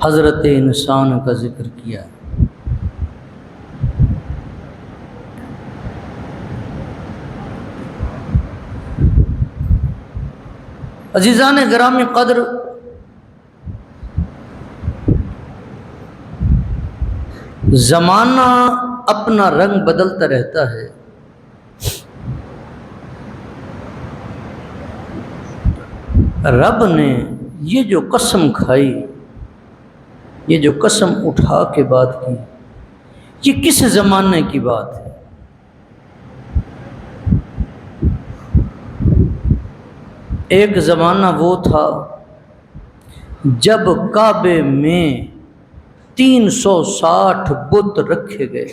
حضرت انسان کا ذکر کیا ہے۔ عزیزان گرامی قدر، زمانہ اپنا رنگ بدلتا رہتا ہے، رب نے یہ جو قسم کھائی، یہ جو قسم اٹھا کے بات کی، یہ کس زمانے کی بات ہے؟ ایک زمانہ وہ تھا جب کعبے میں 360 بت رکھے گئے۔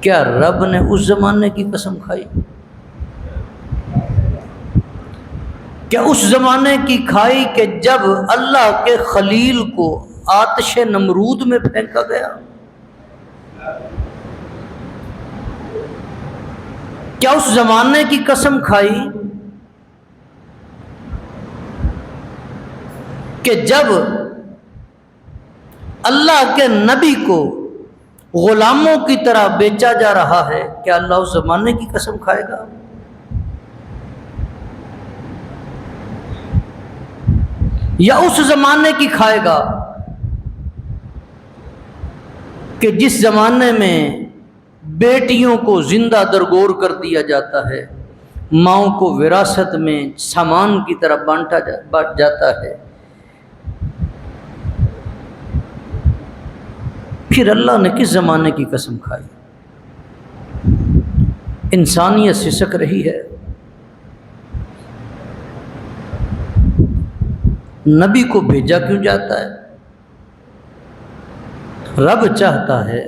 کیا رب نے اس زمانے کی قسم کھائی؟ کیا اس زمانے کی کھائی کہ جب اللہ کے خلیل کو آتش نمرود میں پھینکا گیا؟ کیا اس زمانے کی قسم کھائی کہ جب اللہ کے نبی کو غلاموں کی طرح بیچا جا رہا ہے، کیا اللہ اس زمانے کی قسم کھائے گا؟ یا اس زمانے کی کھائے گا کہ جس زمانے میں بیٹیوں کو زندہ درگور کر دیا جاتا ہے، ماؤں کو وراثت میں سامان کی طرح بانٹا جاتا ہے، پھر اللہ نے کس زمانے کی قسم کھائی؟ انسانیت سسک رہی ہے، نبی کو بھیجا کیوں جاتا ہے؟ رب چاہتا ہے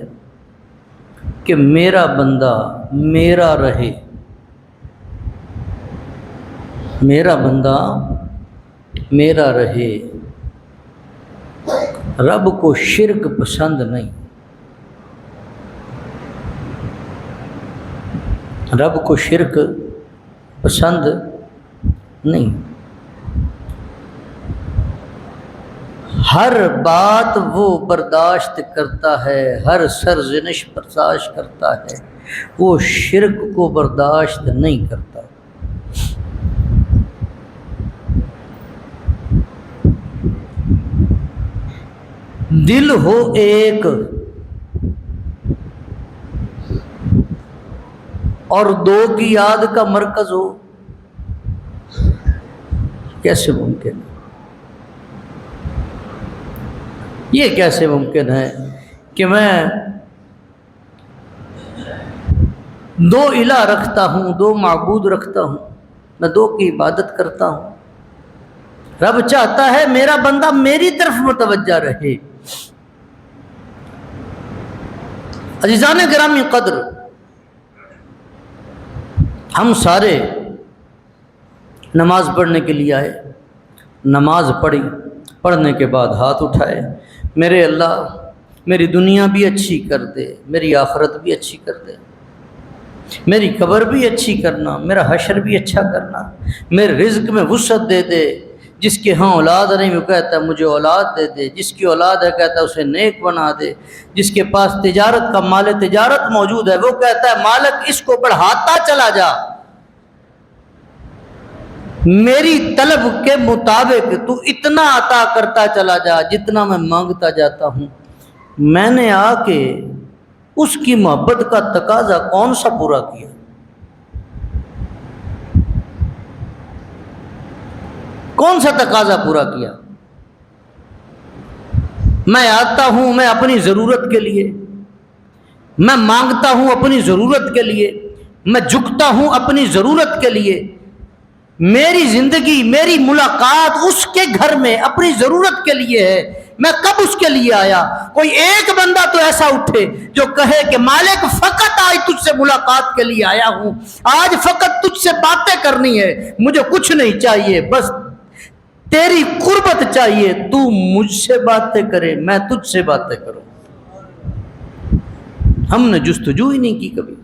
کہ میرا بندہ میرا رہے، میرا بندہ میرا رہے۔ رب کو شرک پسند نہیں، رب کو شرک پسند نہیں۔ ہر بات وہ برداشت کرتا ہے، ہر سرزنش برداشت کرتا ہے، وہ شرک کو برداشت نہیں کرتا۔ دل ہو ایک اور دو کی یاد کا مرکز ہو، کیسے ممکن ہے؟ یہ کیسے ممکن ہے کہ میں دو الہ رکھتا ہوں، دو معبود رکھتا ہوں، میں دو کی عبادت کرتا ہوں؟ رب چاہتا ہے میرا بندہ میری طرف متوجہ رہے۔ عزیزان گرامی قدر، ہم سارے نماز پڑھنے کے لیے آئے، نماز پڑھی، پڑھنے کے بعد ہاتھ اٹھائے، میرے اللہ میری دنیا بھی اچھی کر دے، میری آخرت بھی اچھی کر دے، میری قبر بھی اچھی کرنا، میرا حشر بھی اچھا کرنا، میرے رزق میں وسعت دے دے۔ جس کے ہاں اولاد نہیں وہ کہتا ہے مجھے اولاد دے دے، جس کی اولاد ہے کہتا ہے اسے نیک بنا دے، جس کے پاس تجارت کا مال تجارت موجود ہے وہ کہتا ہے مالک اس کو بڑھاتا چلا جا، میری طلب کے مطابق تو اتنا عطا کرتا چلا جا جتنا میں مانگتا جاتا ہوں۔ میں نے آ کے اس کی محبت کا تقاضا کون سا پورا کیا؟ کون سا تقاضا پورا کیا؟ میں آتا ہوں میں اپنی ضرورت کے لیے، میں مانگتا ہوں اپنی ضرورت کے لیے، میں جھکتا ہوں اپنی ضرورت کے لیے، میری زندگی میری ملاقات اس کے گھر میں اپنی ضرورت کے لیے ہے۔ میں کب اس کے لیے آیا؟ کوئی ایک بندہ تو ایسا اٹھے جو کہے کہ مالک فقط آج تجھ سے ملاقات کے لیے آیا ہوں، آج فقط تجھ سے باتیں کرنی ہے، مجھے کچھ نہیں چاہیے، بس تیری قربت چاہیے، تو مجھ سے باتیں کرے میں تجھ سے باتیں کروں۔ ہم نے جستجو ہی نہیں کی کبھی،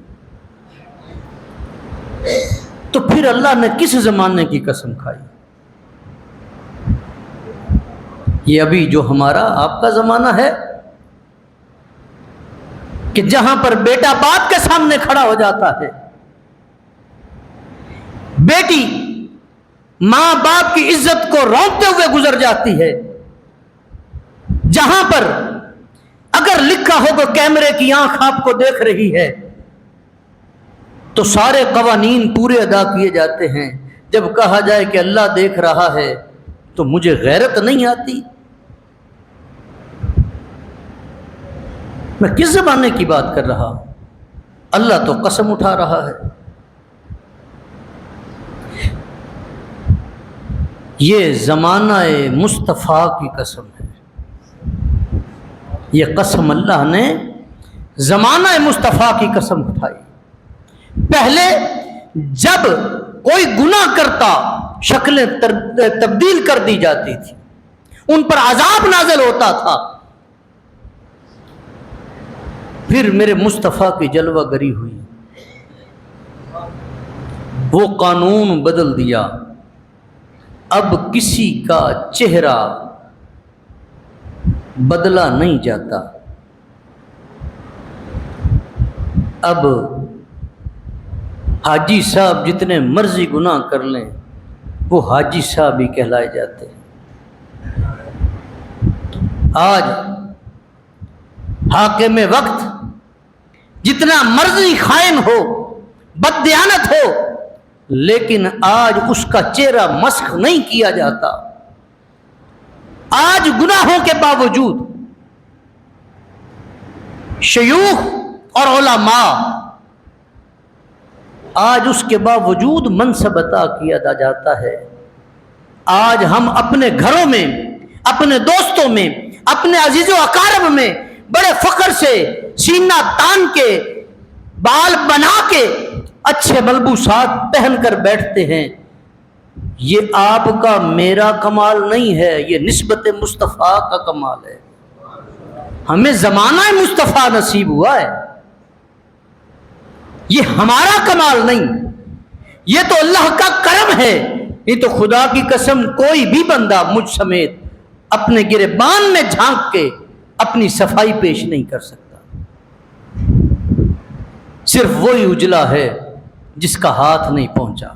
تو پھر اللہ نے کس زمانے کی قسم کھائی؟ یہ ابھی جو ہمارا آپ کا زمانہ ہے کہ جہاں پر بیٹا باپ کے سامنے کھڑا ہو جاتا ہے، بیٹی ماں باپ کی عزت کو رونقتے ہوئے گزر جاتی ہے، جہاں پر اگر لکھا ہو کہ کیمرے کی آنکھ آپ کو دیکھ رہی ہے تو سارے قوانین پورے ادا کیے جاتے ہیں، جب کہا جائے کہ اللہ دیکھ رہا ہے تو مجھے غیرت نہیں آتی؟ میں کس زمانے کی بات کر رہا ہوں؟ اللہ تو قسم اٹھا رہا ہے۔ یہ زمانہ مصطفیٰ کی قسم ہے، یہ قسم اللہ نے زمانہ مصطفیٰ کی قسم اٹھائی۔ پہلے جب کوئی گناہ کرتا شکلیں تبدیل کر دی جاتی تھی، ان پر عذاب نازل ہوتا تھا، پھر میرے مصطفیٰ کی جلوہ گری ہوئی، وہ قانون بدل دیا، اب کسی کا چہرہ بدلا نہیں جاتا، اب حاجی صاحب جتنے مرضی گناہ کر لیں وہ حاجی صاحب ہی کہلائے جاتے ہیں۔ آج حاکم وقت جتنا مرضی خائن ہو، بددیانت ہو، لیکن آج اس کا چہرہ مسخ نہیں کیا جاتا۔ آج گناہوں کے باوجود شیوخ اور علماء، آج اس کے باوجود منصب عطا کیا جاتا ہے۔ آج ہم اپنے گھروں میں، اپنے دوستوں میں، اپنے عزیز و اقارب میں بڑے فخر سے سینہ تان کے، بال بنا کے، اچھے ملبوسات پہن کر بیٹھتے ہیں۔ یہ آپ کا میرا کمال نہیں ہے، یہ نسبت مصطفیٰ کا کمال ہے۔ ہمیں زمانہ مصطفیٰ نصیب ہوا ہے، یہ ہمارا کمال نہیں، یہ تو اللہ کا کرم ہے۔ یہ تو خدا کی قسم کوئی بھی بندہ مجھ سمیت اپنے گریبان میں جھانک کے اپنی صفائی پیش نہیں کر سکتا۔ صرف وہی اجلا ہے جس کا ہاتھ نہیں پہنچا۔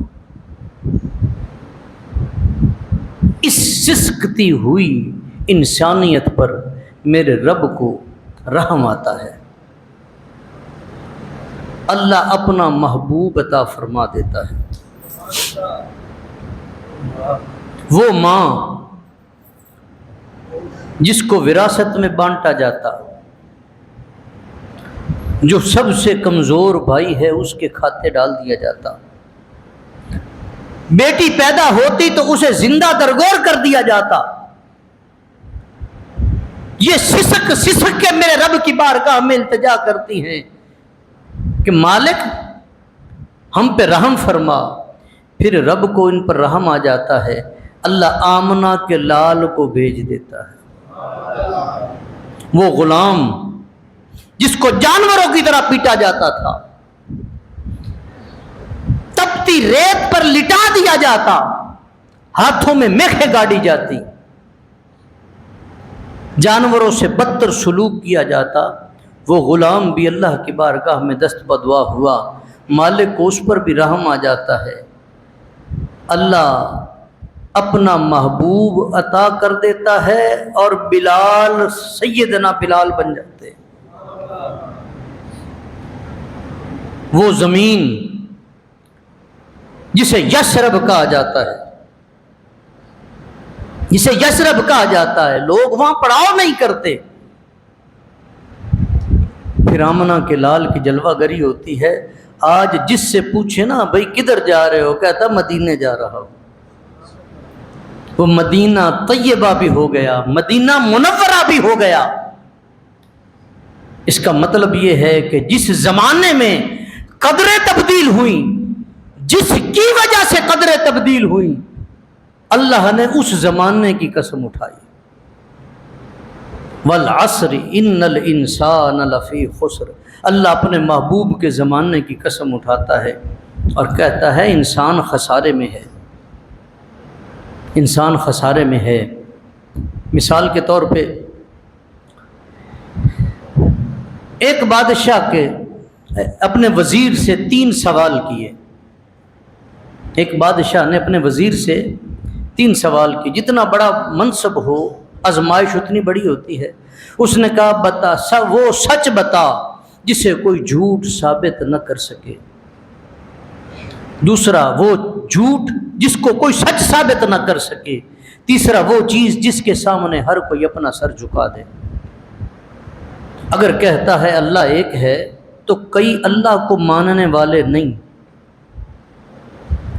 اس سسکتی ہوئی انسانیت پر میرے رب کو رحم آتا ہے، اللہ اپنا محبوب عطا فرما دیتا ہے۔ وہ ماں جس کو وراثت میں بانٹا جاتا، جو سب سے کمزور بھائی ہے اس کے کھاتے ڈال دیا جاتا، بیٹی پیدا ہوتی تو اسے زندہ درگور کر دیا جاتا، یہ سسک سسک کے میرے رب کی بارگاہ میں التجا کرتی ہیں کہ مالک ہم پہ رحم فرما۔ پھر رب کو ان پر رحم آ جاتا ہے، اللہ آمنہ کے لال کو بھیج دیتا ہے، وہ غلام جس کو جانوروں کی طرح پیٹا جاتا تھا، تپتی ریت پر لٹا دیا جاتا، ہاتھوں میں میخیں گاڑی جاتی، جانوروں سے بدتر سلوک کیا جاتا، وہ غلام بھی اللہ کی بارگاہ میں دست بدعا ہوا، مالک کو اس پر بھی رحم آ جاتا ہے، اللہ اپنا محبوب عطا کر دیتا ہے اور بلال، سیدنا بلال بن جاتے ہیں۔ وہ زمین جسے یثرب کہا جاتا ہے، جسے یثرب کہا جاتا ہے، لوگ وہاں پڑاؤ نہیں کرتے، پھر آمنہ کے لال کی جلوہ گری ہوتی ہے۔ آج جس سے پوچھے نا بھائی کدھر جا رہے ہو، کہتا مدینے جا رہا ہوں۔ وہ مدینہ طیبہ بھی ہو گیا، مدینہ منورہ بھی ہو گیا۔ اس کا مطلب یہ ہے کہ جس زمانے میں قدریں تبدیل ہوئیں، جس کی وجہ سے قدریں تبدیل ہوئیں، اللہ نے اس زمانے کی قسم اٹھائی۔ والعصر ان الانسان لفی خسر، اللہ اپنے محبوب کے زمانے کی قسم اٹھاتا ہے اور کہتا ہے انسان خسارے میں ہے، انسان خسارے میں ہے۔ مثال کے طور پہ ایک بادشاہ کے اپنے وزیر سے 3 سوال کیے. ایک بادشاہ نے اپنے وزیر سے 3 سوال کیے. جتنا بڑا منصب ہو آزمائش اتنی بڑی ہوتی ہے. اس نے کہا بتا وہ سچ بتا جسے کوئی جھوٹ ثابت نہ کر سکے. دوسرا وہ جھوٹ جس کو کوئی سچ ثابت نہ کر سکے. تیسرا وہ چیز جس کے سامنے ہر کوئی اپنا سر جھکا دے. اگر کہتا ہے اللہ ایک ہے تو کئی اللہ کو ماننے والے نہیں،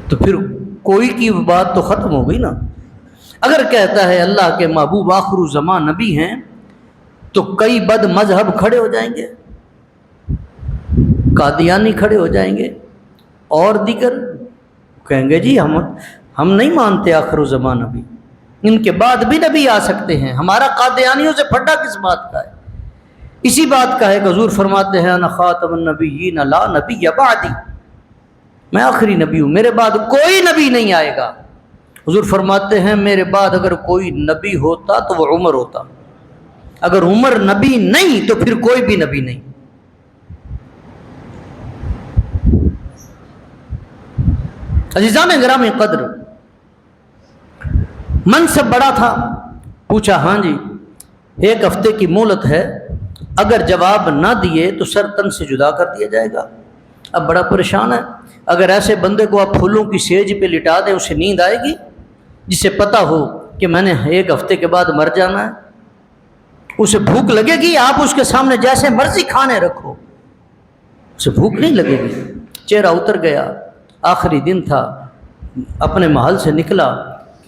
تو پھر کوئی کی بات تو ختم ہو گئی نا. اگر کہتا ہے اللہ کے محبوب آخر زمان نبی ہیں تو کئی بد مذہب کھڑے ہو جائیں گے، قادیانی کھڑے ہو جائیں گے، اور دیگر کہیں گے جی ہم نہیں مانتے آخر زمان نبی، ان کے بعد بھی نبی آ سکتے ہیں، ہمارا قادیانیوں سے پھڈا کس بات کا ہے. اسی بات کا ہے کہ حضور فرماتے ہیں انا خاتم النبیین لا نبی بعدی، میں آخری نبی ہوں، میرے بعد کوئی نبی نہیں آئے گا. حضور فرماتے ہیں میرے بعد اگر کوئی نبی ہوتا تو وہ عمر ہوتا، اگر عمر نبی نہیں تو پھر کوئی بھی نبی نہیں. عزیزان گرامی قدر، منصب بڑا تھا. پوچھا ہاں جی 1 ہفتے کی مہلت ہے، اگر جواب نہ دیے تو سر تن سے جدا کر دیا جائے گا. اب بڑا پریشان ہے. اگر ایسے بندے کو آپ پھولوں کی سیج پہ لٹا دیں اسے نیند آئے گی؟ جسے پتہ ہو کہ میں نے 1 ہفتے کے بعد مر جانا ہے، اسے بھوک لگے گی؟ آپ اس کے سامنے جیسے مرضی کھانے رکھو اسے بھوک نہیں لگے گی. چہرہ اتر گیا، آخری دن تھا، اپنے محل سے نکلا،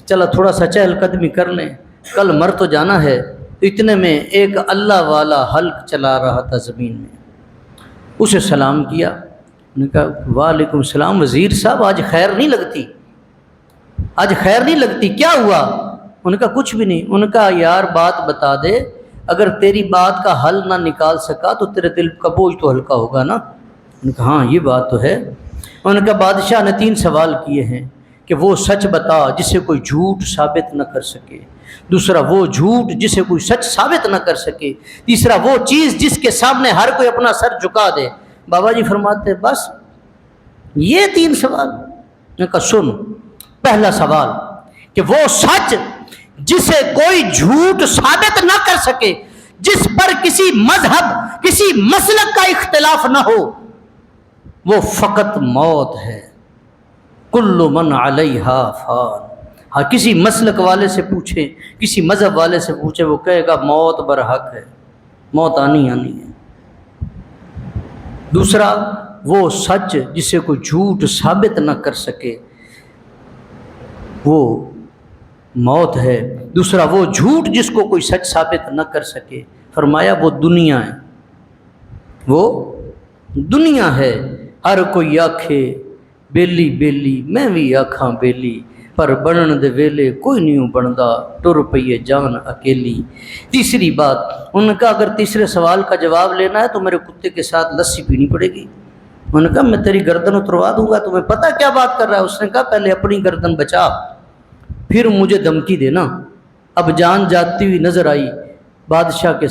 چلا تھوڑا سا چہل قدمی کر لیں، کل مر تو جانا ہے. تو اتنے میں ایک اللہ والا حلق چلا رہا تھا زمین میں، اسے سلام کیا. انہوں نے کہا وعلیکم السلام وزیر صاحب، آج خیر نہیں لگتی، آج خیر نہیں لگتی، کیا ہوا؟ انہوں نے کہا کچھ بھی نہیں. انہوں نے کہا یار بات بتا دے، اگر تیری بات کا حل نہ نکال سکا تو تیرے دل کا بوجھ تو ہلکا ہوگا نا. انہوں نے کہا ہاں یہ بات تو ہے. انہوں نے کہا بادشاہ نے 3 سوال کیے ہیں کہ وہ سچ بتا جسے کوئی جھوٹ ثابت نہ کر سکے، دوسرا وہ جھوٹ جسے کوئی سچ ثابت نہ کر سکے، تیسرا وہ چیز جس کے سامنے ہر کوئی اپنا سر جھکا دے. بابا جی فرماتے بس یہ 3 سوال؟ میں نے کہا سن، پہلا سوال کہ وہ سچ جسے کوئی جھوٹ ثابت نہ کر سکے، جس پر کسی مذہب کسی مسلک کا اختلاف نہ ہو، وہ فقط موت ہے. کل من علیہا فان. ہاں کسی مسلک والے سے پوچھیں، کسی مذہب والے سے پوچھیں، وہ کہے گا موت برحق ہے، موت آنی ہے. دوسرا وہ سچ جسے کوئی جھوٹ ثابت نہ کر سکے وہ موت ہے. دوسرا وہ جھوٹ جس کو کوئی سچ ثابت نہ کر سکے، فرمایا وہ دنیا ہے، وہ دنیا ہے. ہر کوئی آکھے بیلی بیلی میں بھی آکھاں بیلی، پر بنن دے ویلے کوئی نہیں بندا، ٹر پئیے جان اکیلی. تیسری بات، انہوں نے کہا اگر تیسرے سوال کا جواب لینا ہے تو میرے کتے کے ساتھ لسی پینی پڑے گی. انہوں نے کہا میں تیری گردن اتروا دوں گا، تمہیں پتہ کیا بات کر رہا ہے؟ اس نے کہا پہلے اپنی گردن بچا پھر مجھے دھمکی دینا. اب جان جاتی ہوئی نظر آئی، بادشاہ کے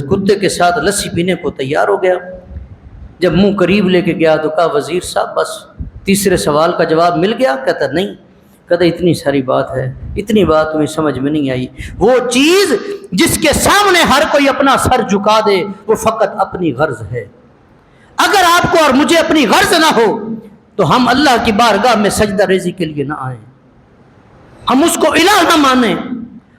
کتے کے ساتھ لسی پینے کو تیار ہو گیا. جب منہ قریب لے کے گیا تو کہا وزیر صاحب بس تیسرے سوال کا جواب مل گیا؟ کہتا نہیں. کہتا اتنی ساری بات ہے، اتنی بات تمہیں سمجھ میں نہیں آئی. وہ چیز جس کے سامنے ہر کوئی اپنا سر جھکا دے وہ فقط اپنی غرض ہے. اگر آپ کو اور مجھے اپنی غرض نہ ہو تو ہم اللہ کی بارگاہ میں سجدہ ریزی کے لیے نہ آئیں، ہم اس کو الہ نہ مانیں.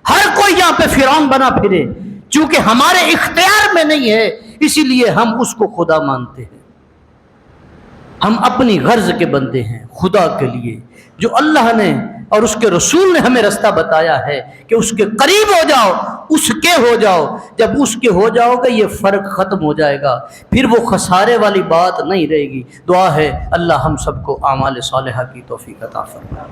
ہر کوئی یہاں پہ فرعون بنا پھرے، چونکہ ہمارے اختیار میں نہیں ہے اسی لیے ہم اس کو خدا مانتے ہیں. ہم اپنی غرض کے بندے ہیں. خدا کے لیے جو اللہ نے اور اس کے رسول نے ہمیں رستہ بتایا ہے کہ اس کے قریب ہو جاؤ، اس کے ہو جاؤ. جب اس کے ہو جاؤ گے یہ فرق ختم ہو جائے گا، پھر وہ خسارے والی بات نہیں رہے گی. دعا ہے اللہ ہم سب کو اعمال صالحہ کی توفیق عطا فرمائے.